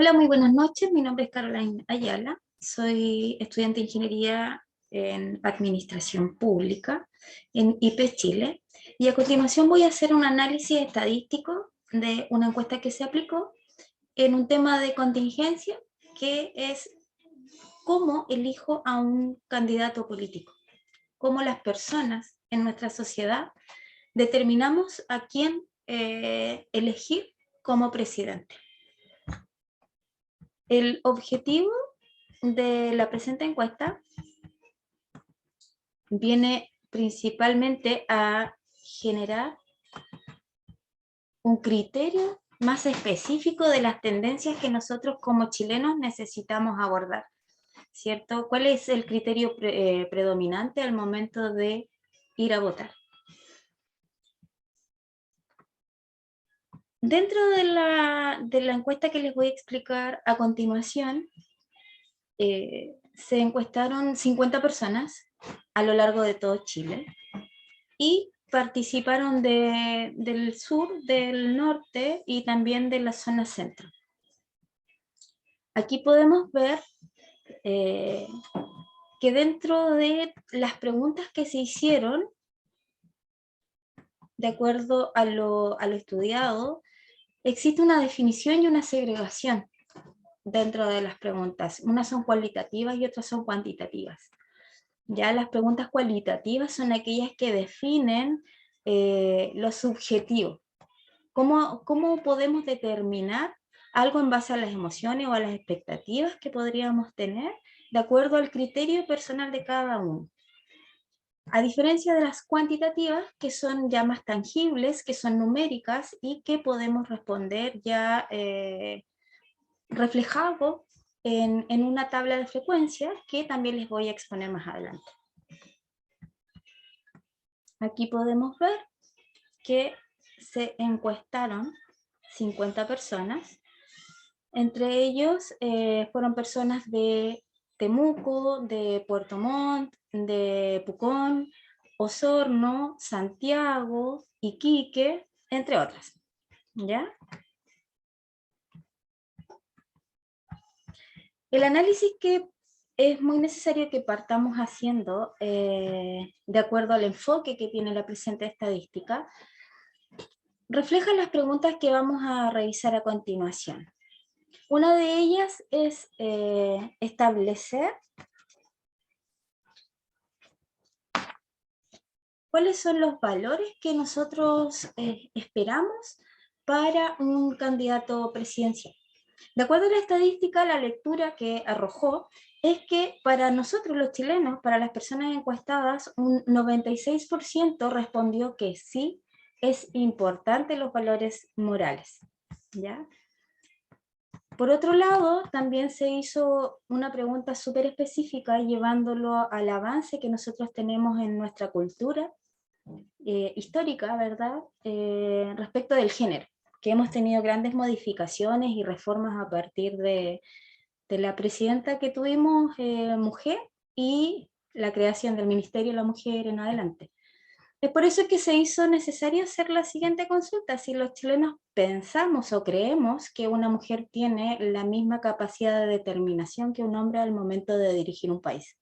Hola, muy buenas noches. Mi nombre es Caroline Ayala. Soy estudiante de Ingeniería en Administración Pública en IPE Chile. Y a continuación voy a hacer un análisis estadístico de una encuesta que se aplicó en un tema de contingencia, que es cómo elijo a un candidato político, cómo las personas en nuestra sociedad determinamos a quién elegir como presidente. El objetivo de la presente encuesta viene principalmente a generar un criterio más específico de las tendencias que nosotros como chilenos necesitamos abordar, ¿cierto? ¿Cuál es el criterio predominante al momento de ir a votar? Dentro de la encuesta que les voy a explicar a continuación, se encuestaron 50 personas a lo largo de todo Chile y participaron del sur, del norte y también de la zona centro. Aquí podemos ver eh, que dentro de las preguntas que se hicieron, de acuerdo a lo estudiado, existe una definición y una segregación dentro de las preguntas. Unas son cualitativas y otras son cuantitativas. Ya las preguntas cualitativas son aquellas que definen lo subjetivo. ¿Cómo podemos determinar algo en base a las emociones o a las expectativas que podríamos tener de acuerdo al criterio personal de cada uno? A diferencia de las cuantitativas, que son ya más tangibles, que son numéricas y que podemos responder ya reflejado en una tabla de frecuencias que también les voy a exponer más adelante. Aquí podemos ver que se encuestaron 50 personas. Entre ellos fueron personas de Temuco, de Puerto Montt, de Pucón, Osorno, Santiago, Iquique, entre otras. ¿Ya? El análisis que es muy necesario que partamos haciendo, de acuerdo al enfoque que tiene la presente estadística, refleja las preguntas que vamos a revisar a continuación. Una de ellas es establecer cuáles son los valores que nosotros esperamos para un candidato presidencial. De acuerdo a la estadística, la lectura que arrojó es que para nosotros los chilenos, para las personas encuestadas, un 96% respondió que sí, es importante los valores morales, ¿ya? Por otro lado, también se hizo una pregunta súper específica llevándolo al avance que nosotros tenemos en nuestra cultura histórica, ¿verdad? Respecto del género, que hemos tenido grandes modificaciones y reformas a partir de la presidenta que tuvimos, mujer, y la creación del Ministerio de la Mujer en adelante. Es por eso que se hizo necesario hacer la siguiente consulta: si los chilenos pensamos o creemos que una mujer tiene la misma capacidad de determinación que un hombre al momento de dirigir un país.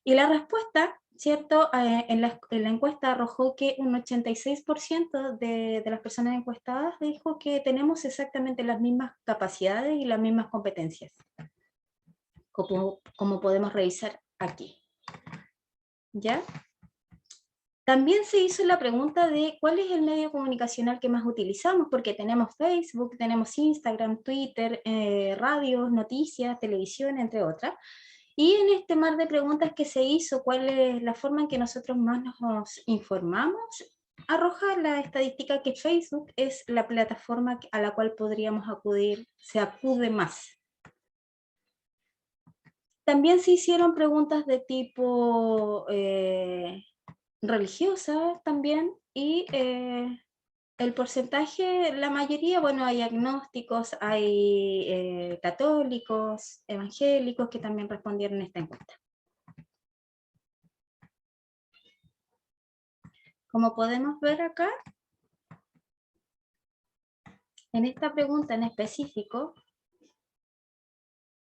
Y la respuesta, ¿cierto? En la encuesta arrojó que un 86% de las personas encuestadas dijo que tenemos exactamente las mismas capacidades y las mismas competencias, como podemos revisar aquí. ¿Ya? También se hizo la pregunta de cuál es el medio comunicacional que más utilizamos, porque tenemos Facebook, tenemos Instagram, Twitter, radios, noticias, televisión, entre otras. Y en este mar de preguntas que se hizo, ¿cuál es la forma en que nosotros más nos informamos? Arroja la estadística que Facebook es la plataforma a la cual podríamos acudir, se acude más. También se hicieron preguntas de tipo religiosa también, y el porcentaje, la mayoría, bueno, hay agnósticos, hay católicos, evangélicos que también respondieron a esta encuesta. Como podemos ver acá, en esta pregunta en específico,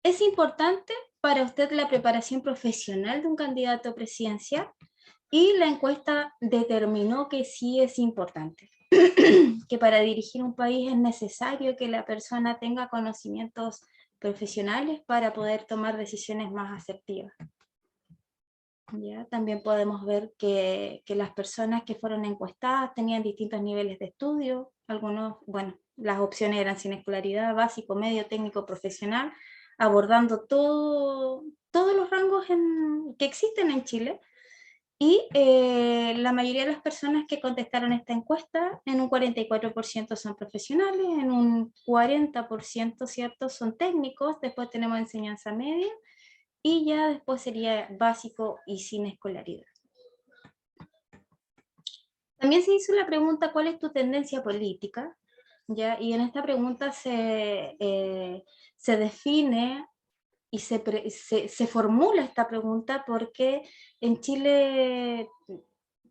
¿Es importante para usted la preparación profesional de un candidato presidencial? Y la encuesta determinó que sí es importante, que para dirigir un país es necesario que la persona tenga conocimientos profesionales para poder tomar decisiones más asertivas. ¿Ya? También podemos ver que las personas que fueron encuestadas tenían distintos niveles de estudio, algunos, bueno, las opciones eran sin escolaridad, básico, medio, técnico, profesional, abordando todos los rangos que existen en Chile. Y la mayoría de las personas que contestaron esta encuesta, en un 44% son profesionales, en un 40%, ¿cierto?, son técnicos, después tenemos enseñanza media, y ya después sería básico y sin escolaridad. También se hizo la pregunta, ¿cuál es tu tendencia política? ¿Ya? Y en esta pregunta se define y se formula esta pregunta porque en Chile,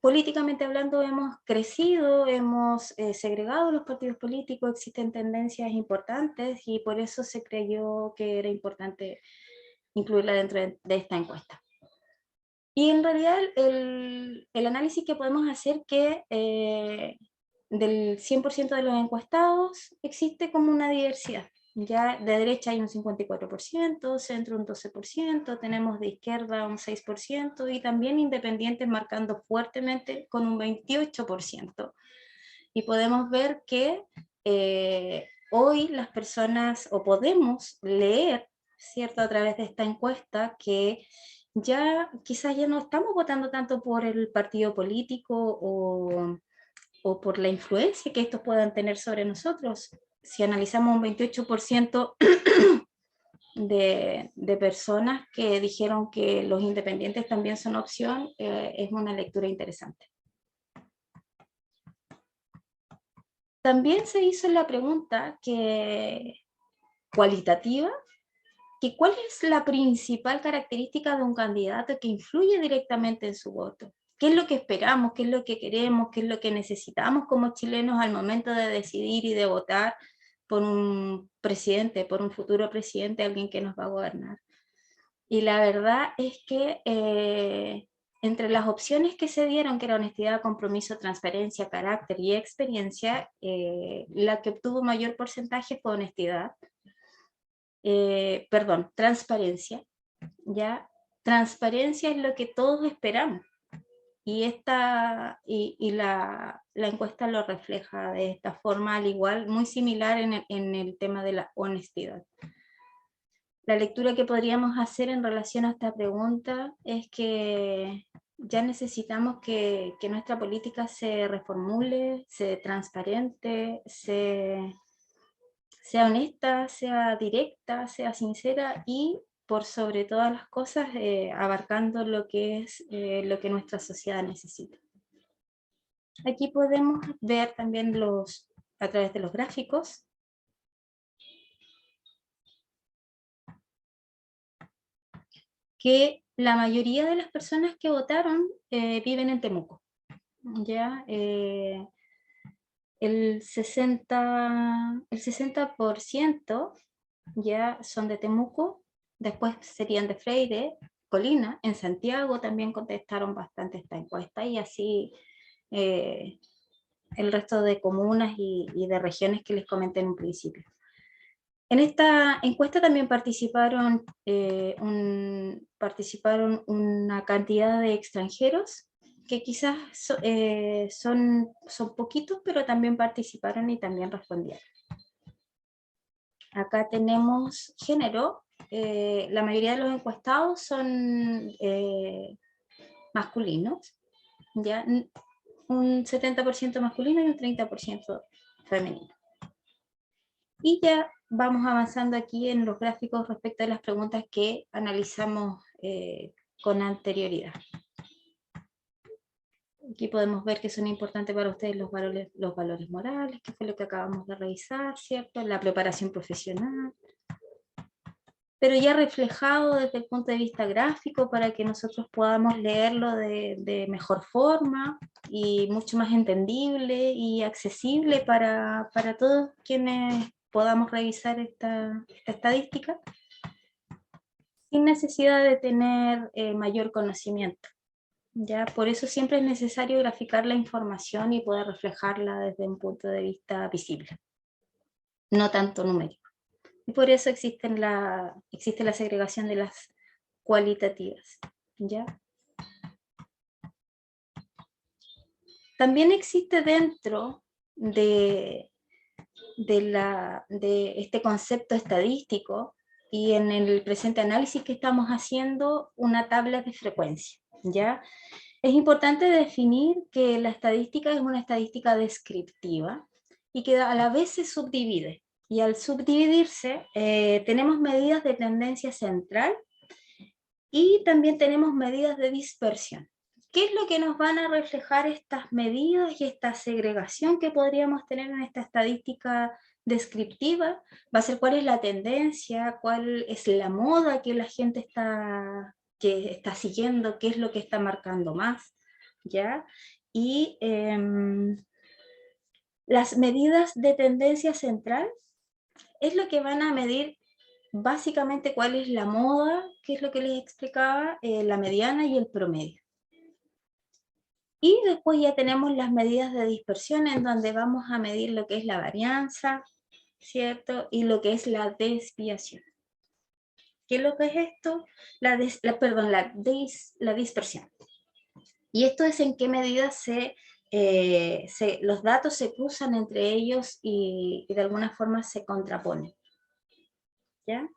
políticamente hablando, hemos crecido, hemos segregado los partidos políticos, existen tendencias importantes y por eso se creyó que era importante incluirla dentro de esta encuesta. Y en realidad el análisis que podemos hacer que del 100% de los encuestados existe como una diversidad. Ya de derecha hay un 54%, centro un 12%, tenemos de izquierda un 6% y también independientes marcando fuertemente con un 28%. Y podemos ver que hoy las personas, o podemos leer, ¿cierto?, a través de esta encuesta, que ya quizás ya no estamos votando tanto por el partido político o por la influencia que estos puedan tener sobre nosotros. Si analizamos un 28% de personas que dijeron que los independientes también son opción, es una lectura interesante. También se hizo la pregunta cualitativa, que cuál es la principal característica de un candidato que influye directamente en su voto. ¿Qué es lo que esperamos? ¿Qué es lo que queremos? ¿Qué es lo que necesitamos como chilenos al momento de decidir y de votar por un presidente, por un futuro presidente, alguien que nos va a gobernar? Y la verdad es que entre las opciones que se dieron, que era honestidad, compromiso, transparencia, carácter y experiencia, la que obtuvo mayor porcentaje fue honestidad. Perdón, transparencia. ¿Ya? Transparencia es lo que todos esperamos. Y la encuesta lo refleja de esta forma, al igual, muy similar en el tema de la honestidad. La lectura que podríamos hacer en relación a esta pregunta es que ya necesitamos que nuestra política se reformule, sea transparente, sea honesta, sea directa, sea sincera y por sobre todas las cosas abarcando lo que es lo que nuestra sociedad necesita. Aquí podemos ver también a través de los gráficos que la mayoría de las personas que votaron viven en Temuco. ¿Ya? El 60% ya son de Temuco, después serían de Freire, Colina, en Santiago también contestaron bastante esta encuesta y así el resto de comunas y de regiones que les comenté en un principio. En esta encuesta también participaron una cantidad de extranjeros que quizás son poquitos, pero también participaron y también respondieron. Acá tenemos género. La mayoría de los encuestados son masculinos, ¿ya? Un 70% masculino y un 30% femenino. Y ya vamos avanzando aquí en los gráficos respecto a las preguntas que analizamos con anterioridad. Aquí podemos ver que son importantes para ustedes los valores morales, que fue lo que acabamos de revisar, ¿cierto? La preparación profesional, pero ya reflejado desde el punto de vista gráfico para que nosotros podamos leerlo de mejor forma y mucho más entendible y accesible para todos quienes podamos revisar esta estadística. sin necesidad de tener mayor conocimiento. ¿Ya? Por eso siempre es necesario graficar la información y poder reflejarla desde un punto de vista visible, no tanto numérico. Y por eso existe la segregación de las cualitativas. ¿Ya? También existe dentro de este concepto estadístico y en el presente análisis que estamos haciendo una tabla de frecuencia, ¿ya? Es importante definir que la estadística es una estadística descriptiva y que a la vez se subdivide. Y al subdividirse, tenemos medidas de tendencia central y también tenemos medidas de dispersión. ¿Qué es lo que nos van a reflejar estas medidas y esta segregación que podríamos tener en esta estadística descriptiva? Va a ser cuál es la tendencia, cuál es la moda que la gente que está siguiendo, qué es lo que está marcando más, ¿ya? Y las medidas de tendencia central es lo que van a medir básicamente cuál es la moda, que es lo que les explicaba, la mediana y el promedio. Y después ya tenemos las medidas de dispersión en donde vamos a medir lo que es la varianza, ¿cierto? Y lo que es la desviación. ¿Qué es lo que es esto? La dispersión. Y esto es en qué medida los datos se cruzan entre ellos y de alguna forma se contraponen. ¿Ya?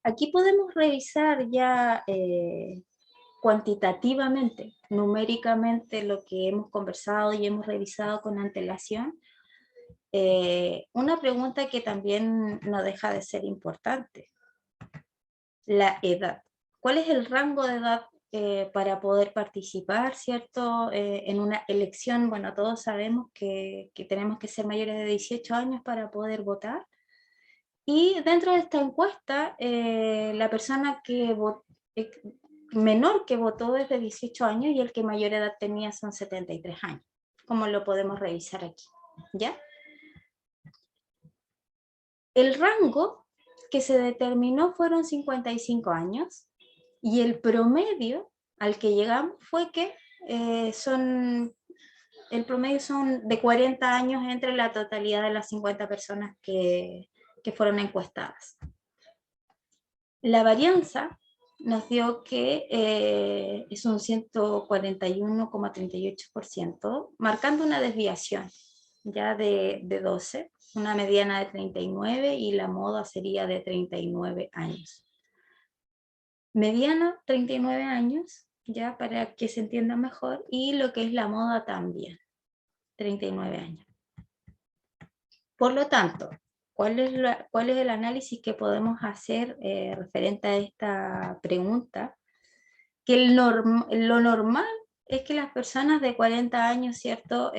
Aquí podemos revisar ya cuantitativamente, numéricamente, lo que hemos conversado y hemos revisado con antelación. Una pregunta que también no deja de ser importante: la edad. ¿Cuál es el rango de edad para poder participar, ¿cierto? En una elección? Bueno, todos sabemos que tenemos que ser mayores de 18 años para poder votar. Y dentro de esta encuesta, la persona menor que votó es de 18 años y el que mayor edad tenía son 73 años, como lo podemos revisar aquí, ¿ya? El rango que se determinó fueron 55 años y el promedio al que llegamos fue que el promedio son de 40 años entre la totalidad de las 50 personas que fueron encuestadas. La varianza nos dio que es un 141,38%, marcando una desviación ya de 12, una mediana de 39 y la moda sería de 39 años. Mediana, 39 años, ya para que se entienda mejor, y lo que es la moda también, 39 años. Por lo tanto, ¿cuál es el análisis que podemos hacer referente a esta pregunta? Que lo normal es que las personas de 40 años, ¿cierto?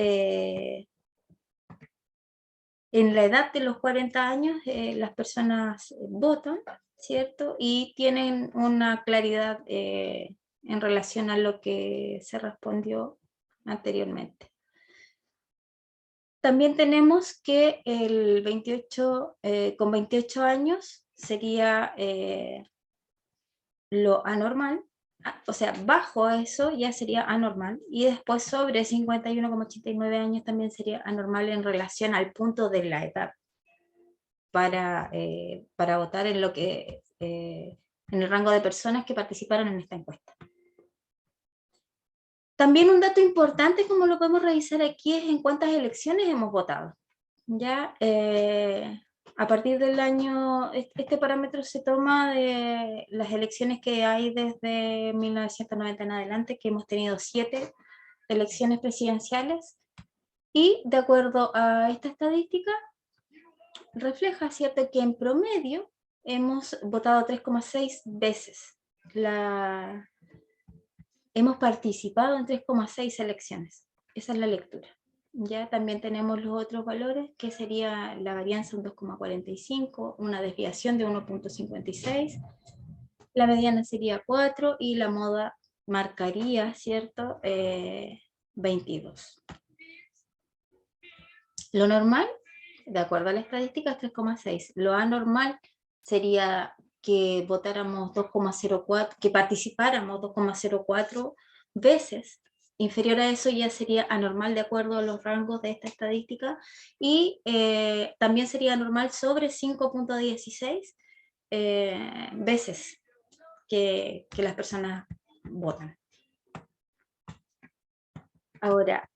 En la edad de los 40 años, las personas votan, ¿cierto? Y tienen una claridad en relación a lo que se respondió anteriormente. También tenemos que con 28 años sería lo anormal, o sea, bajo eso ya sería anormal, y después sobre 51,89 años también sería anormal en relación al punto de la edad para votar en en el rango de personas que participaron en esta encuesta. También un dato importante, como lo podemos revisar aquí, es en cuántas elecciones hemos votado. Ya, a partir del año, este parámetro se toma de las elecciones que hay desde 1990 en adelante, que hemos tenido 7 elecciones presidenciales, y de acuerdo a esta estadística, refleja, ¿cierto?, que en promedio hemos votado 3,6 veces. Hemos participado en 3,6 elecciones. Esa es la lectura. Ya también tenemos los otros valores, que sería la varianza un 2,45, una desviación de 1,56, la mediana sería 4 y la moda marcaría, ¿cierto?, 22. Lo normal, de acuerdo a la estadística, es 3,6. Lo anormal sería que votáramos 2,04, que participáramos 2,04 veces. Inferior a eso ya sería anormal de acuerdo a los rangos de esta estadística, y también sería anormal sobre 5,16 veces que las personas votan. Ahora,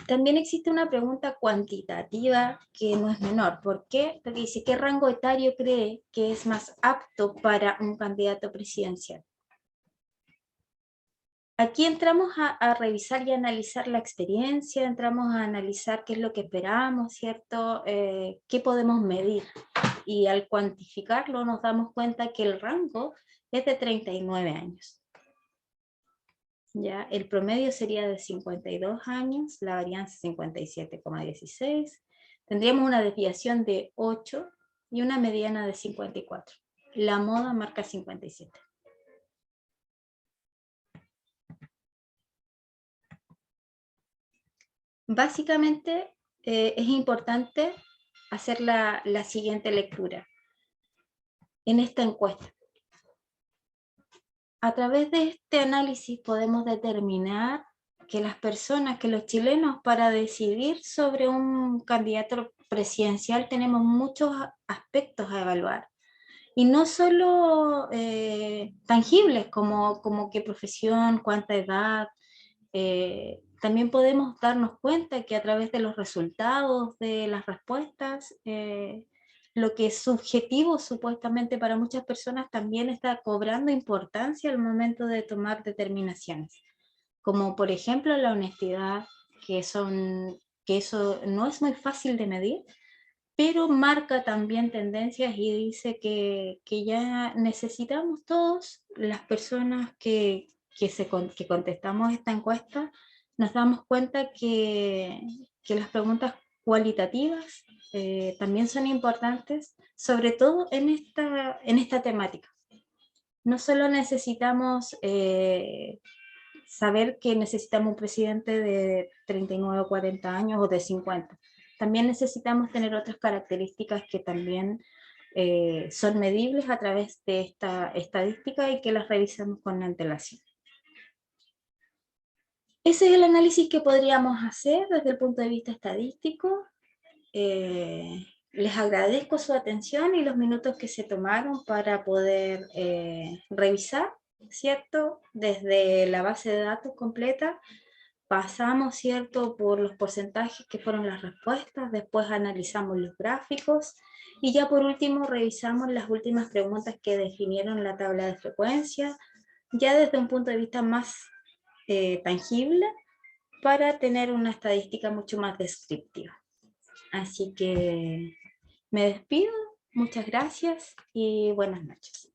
también existe una pregunta cuantitativa que no es menor. ¿Por qué? Porque dice, ¿qué rango etario cree que es más apto para un candidato presidencial? Aquí entramos a revisar y analizar la experiencia, entramos a analizar qué es lo que esperamos, ¿cierto? ¿Qué podemos medir? Y al cuantificarlo nos damos cuenta que el rango es de 39 años. ¿Ya? El promedio sería de 52 años, la varianza 57,16. Tendríamos una desviación de 8 y una mediana de 54. La moda marca 57. Básicamente es importante hacer la siguiente lectura en esta encuesta. A través de este análisis podemos determinar que las personas, que los chilenos, para decidir sobre un candidato presidencial tenemos muchos aspectos a evaluar. Y no solo tangibles como qué profesión, cuánta edad. También podemos darnos cuenta que a través de los resultados, de las respuestas, lo que es subjetivo supuestamente para muchas personas también está cobrando importancia al momento de tomar determinaciones. Como por ejemplo la honestidad, que eso no es muy fácil de medir, pero marca también tendencias y dice que ya necesitamos todos, las personas que contestamos esta encuesta, nos damos cuenta que las preguntas cualitativas también son importantes, sobre todo en esta temática. No solo necesitamos saber que necesitamos un presidente de 39 o 40 años o de 50. También necesitamos tener otras características que también son medibles a través de esta estadística y que las revisamos con antelación. Ese es el análisis que podríamos hacer desde el punto de vista estadístico. Les agradezco su atención y los minutos que se tomaron para poder revisar, ¿cierto? Desde la base de datos completa, pasamos, ¿cierto?, por los porcentajes que fueron las respuestas, después analizamos los gráficos y ya por último revisamos las últimas preguntas que definieron la tabla de frecuencia, ya desde un punto de vista más tangible, para tener una estadística mucho más descriptiva. Así que me despido, muchas gracias y buenas noches.